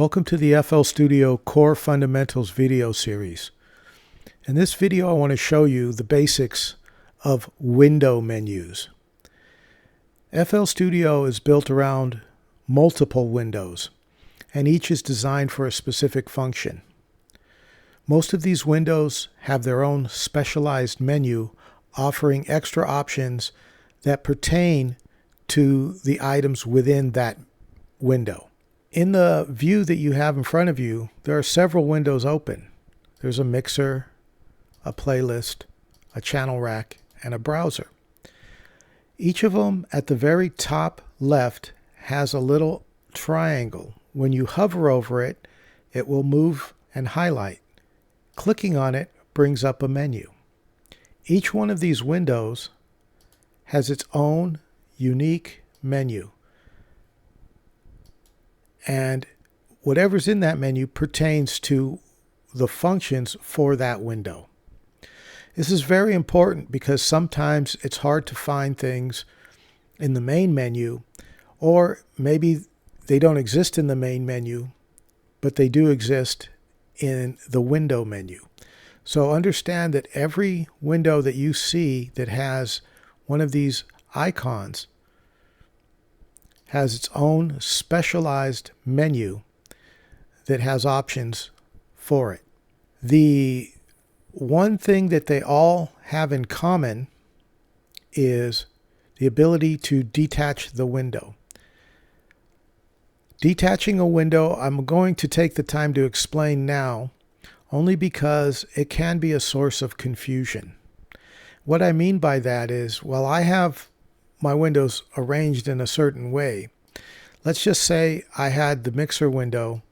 Welcome to the FL Studio Core Fundamentals video series. In this video I want to show you the basics of window menus. FL Studio is built around multiple windows, and each is designed for a specific function. Most of these windows have their own specialized menu offering extra options that pertain to the items within that window. In the view that you have in front of you, there are several windows open. There's a mixer, a playlist, a channel rack, and a browser. Each of them at the very top left has a little triangle. When you hover over it, it will move and highlight. Clicking on it brings up a menu. Each one of these windows has its own unique menu. And whatever's in that menu pertains to the functions for that window. This is very important because sometimes it's hard to find things in the main menu, or maybe they don't exist in the main menu, but they do exist in the window menu. So understand that every window that you see that has one of these icons has its own specialized menu that has options for it. The one thing that they all have in common is the ability to detach the window. Detaching a window, I'm going to take the time to explain now, only because it can be a source of confusion. What I mean by that is, while I have my windows arranged in a certain way, let's just say I had the mixer window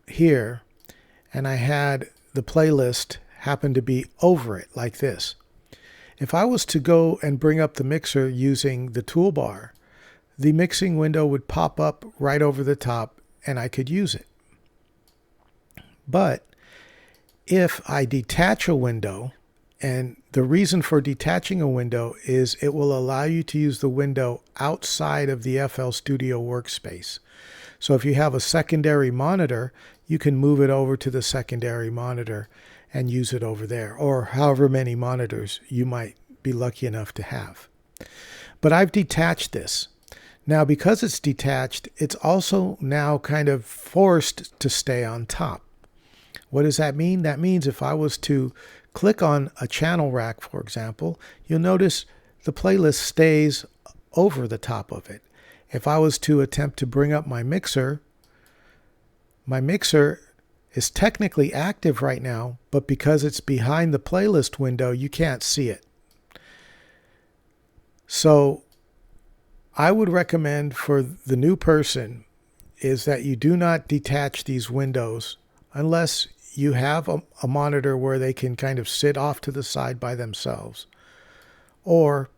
here and I had the playlist happen to be over it like this. If I was to go and bring up the mixer using the toolbar, the mixing window would pop up right over the top and I could use it. But if I detach a window, and the reason for detaching a window is it will allow you to use the window outside of the FL Studio workspace. So if you have a secondary monitor, you can move it over to the secondary monitor and use it over there, or however many monitors you might be lucky enough to have. But I've detached this. Now, because it's detached, it's also now kind of forced to stay on top. What does that mean? That means if I was to click on a channel rack, for example, you'll notice the playlist stays over the top of it. If I was to attempt to bring up my mixer is technically active right now, but because it's behind the playlist window, you can't see it. So I would recommend for the new person is that you do not detach these windows unless you have a monitor where they can kind of sit off to the side by themselves, or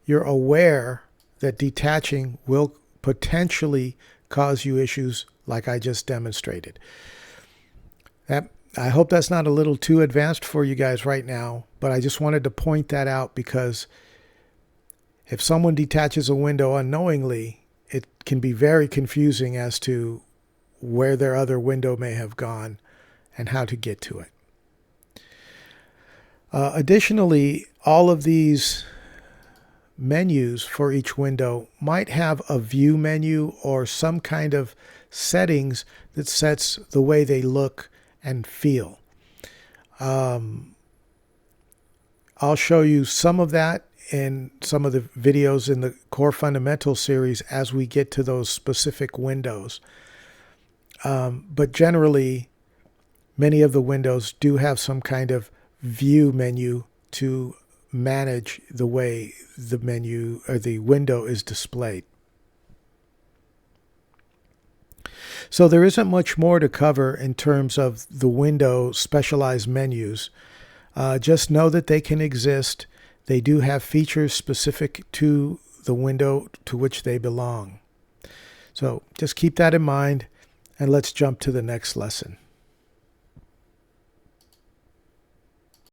you're aware that detaching will potentially cause you issues like I just demonstrated. I hope that's not a little too advanced for you guys right now, but I just wanted to point that out because if someone detaches a window unknowingly, it can be very confusing as to where their other window may have gone and how to get to it. Additionally, all of these menus for each window might have a view menu or some kind of settings that sets the way they look and feel. I'll show you some of that in some of the videos in the Core Fundamentals series as we get to those specific windows. But generally, many of the windows do have some kind of view menu to manage the way the menu or the window is displayed. So there isn't much more to cover in terms of the window specialized menus. Just know that they can exist. They do have features specific to the window to which they belong. So just keep that in mind, and let's jump to the next lesson.